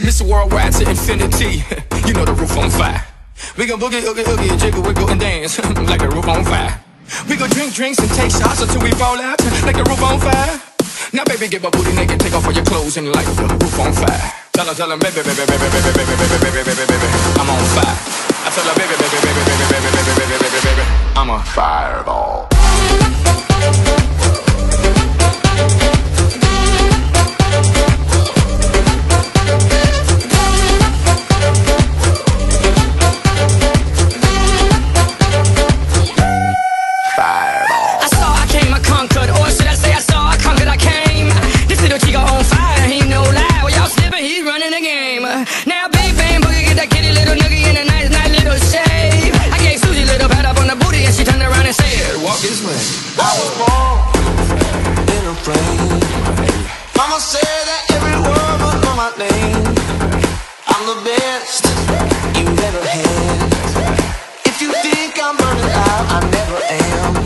Mr. Worldwide to infinity. You know the roof on fire. We gon' boogie, oogie, oogie, jiggle, wiggle, and dance like the roof on fire. We gon' drink drinks and take shots until we fall out like the roof on fire. Now baby, get my booty naked, take off all your clothes and light the roof on fire. Tell her, baby, baby, baby, baby, baby, baby, baby, baby, baby, I'm on fire. I tell her, baby, baby, baby, baby, baby, baby, baby, baby, baby, I'm a fireball. Now big bang boogie, get that kitty little noogie in a nice, nice little shave. I gave Susie a little pat up on the booty and she turned around and said, walk this way. I was born in a plane. Mama said that every word was on my name. I'm the best you've ever had. If you think I'm burning out, I never am.